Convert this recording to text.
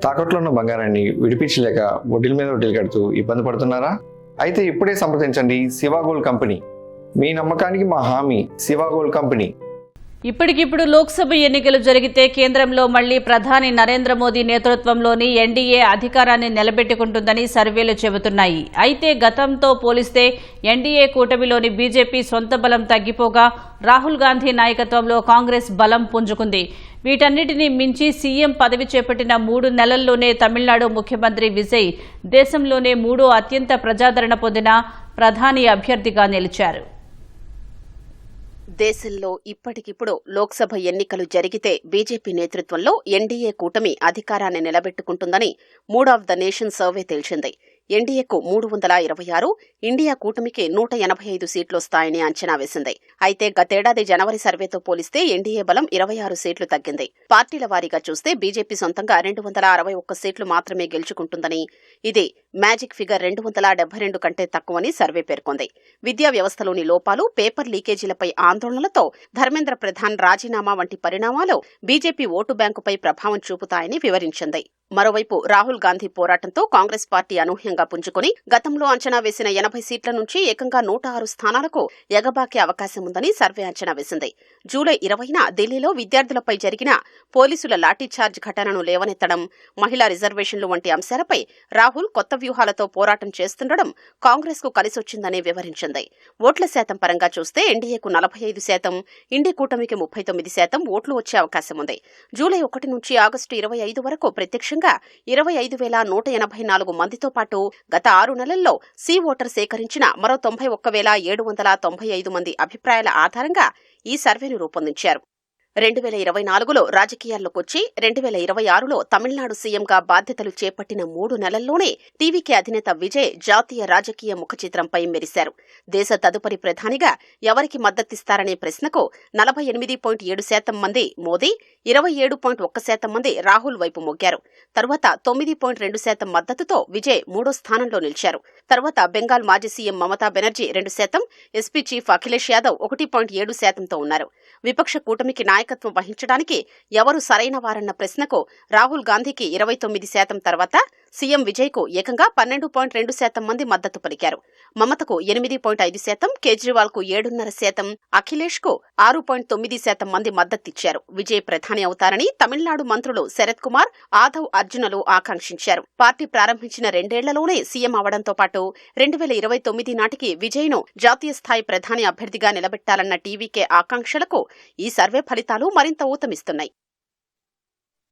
తాకట్లో ఉన్న బంగారాన్ని విడిపించలేక వడ్డీల మీద వడ్డీలు కడుతూ ఇబ్బంది పడుతున్నారా? అయితే ఇప్పుడే సంప్రదించండి శివ గోల్డ్ కంపెనీ. మీ నమ్మకానికి మా హామీ శివ గోల్డ్ కంపెనీ. ఇప్పటికిప్పుడు లోక్సభ ఎన్నికలు జరిగితే కేంద్రంలో మళ్లీ ప్రధాని నరేంద్ర మోదీ నేతృత్వంలోని ఎన్డీఏ అధికారాన్ని నిలబెట్టుకుంటుందని సర్వేలు చెబుతున్నాయి. అయితే గతంతో పోలిస్తే ఎన్డీఏ కూటమిలోని బీజేపీ సొంత బలం తగ్గిపోగా రాహుల్ గాంధీ నాయకత్వంలో కాంగ్రెస్ బలం పుంజుకుంది. వీటన్నిటినీ మించి సీఎం పదవి చేపట్టిన 3 నెలల్లోనే తమిళనాడు ముఖ్యమంత్రి విజయ్ దేశంలోనే 3వ అత్యంత ప్రజాదరణ పొందిన ప్రధాని అభ్యర్థిగా నిలిచారు. దేశంలో ఇప్పటికిప్పుడు లోక్సభ ఎన్నికలు జరిగితే బీజేపీ నేతృత్వంలో ఎన్డీఏ కూటమి అధికారాన్ని నిలబెట్టుకుంటుందని mood of the nation survey తేల్చింది. ఎన్డీఏకు 326, ఇండియా కూటమికి 185 సీట్లు వస్తాయని అంచనా వేసింది. అయితే గతేడాది జనవరి సర్వేతో పోలిస్తే ఎన్డీఏ బలం 26 సీట్లు తగ్గింది. పార్టీల వారీగా చూస్తే బీజేపీ సొంతంగా 261 సీట్లు మాత్రమే గెలుచుకుంటుందని, ఇది మ్యాజిక్ ఫిగర్ 272 కంటే తక్కువని సర్వే పేర్కొంది. విద్యా వ్యవస్థలోని లోపాలు, పేపర్ లీకేజీలపై ఆందోళనలతో ధర్మేంద్ర ప్రధాన్ రాజీనామా వంటి పరిణామాలు బీజేపీ ఓటు బ్యాంకుపై ప్రభావం చూపుతాయని వివరించింది. మరోవైపు రాహుల్ గాంధీ పోరాటంతో కాంగ్రెస్ పార్టీ అనూహ్యంగా పుంజుకుని గతంలో అంచనా వేసిన 80 సీట్ల నుంచి ఏకంగా 106 స్థానాలకు ఎగబాకే అవకాశం ఉందని సర్వే అంచనా వేసింది. జూలై 20న ఢిల్లీలో విద్యార్థులపై జరిగిన పోలీసుల లాఠీచార్జ్ ఘటనను లేవనెత్తడం, మహిళా రిజర్వేషన్లు వంటి అంశాలపై రాహుల్ కొత్త వ్యూహాలతో పోరాటం చేస్తుండడం కాంగ్రెస్ కు కలిసొచ్చిందని వివరించింది. ఓట్ల శాతం పరంగా చూస్తే ఎన్డీఏకు 45%, ఇండి కూటమికి 39% ఓట్లు వచ్చే అవకాశం ఉంది. జూలై 1 నుంచి ఆగస్టు 25 వరకు ప్రత్యక్షంగా 25,184 మందితో పాటు గత 6 నెలల్లో సి ఓటర్ సేకరించిన మరో 91,795 మంది అభిప్రాయాల ఆధారంగా ఈ సర్వేను రూపొందించారు. 2024లో రాజకీయాల్లోకొచ్చి 2026లో తమిళనాడు సీఎంగా బాధ్యతలు చేపట్టిన 3 నెలల్లోనే టీవీకే అధినేత విజయ్ జాతీయ రాజకీయ ముఖచిత్రంపై మెరిశారు. దేశ తదుపరి ప్రధానిగా ఎవరికి మద్దతిస్తారనే ప్రశ్నకు 48.7% మంది మోదీ, 27.1% మంది రాహుల్ వైపు మొగ్గారు. తర్వాత 9.2% మద్దతుతో విజయ్ 3వ స్థానంలో నిలిచారు. తర్వాత బెంగాల్ మాజీ CM Mamata Banerjee 2%, SP chief Akhilesh Yadav 1.7%తో ఉన్నారు. విపక్ష కూటమికి నాయకత్వం వహించడానికి ఎవరు సరైన వారన్న ప్రశ్నకు రాహుల్ గాంధీకి 29%, తర్వాత సీఎం విజయ్కు ఏకంగా 12.2% మంది మద్దతు పలికారు. మమతకు 8.5%, కేజ్రీవాల్కు 7.5%, అఖిలేష్కు 6.9% మంది మద్దతిచ్చారు. విజయ్ ప్రధాని అవుతారని తమిళనాడు మంత్రులు శరత్ కుమార్, ఆదవ్ అర్జునలు ఆకాంక్షించారు. పార్టీ ప్రారంభించిన 2 ఏళ్లలోనే సీఎం అవడంతో పాటు 2029 నాటికి విజయ్ను జాతీయ స్థాయి ప్రధాని అభ్యర్థిగా నిలబెట్టాలన్న టీవీకే ఆకాంక్షలకు ఈ సర్వే ఫలితాలు మరింత ఊతమిస్తున్నాయి.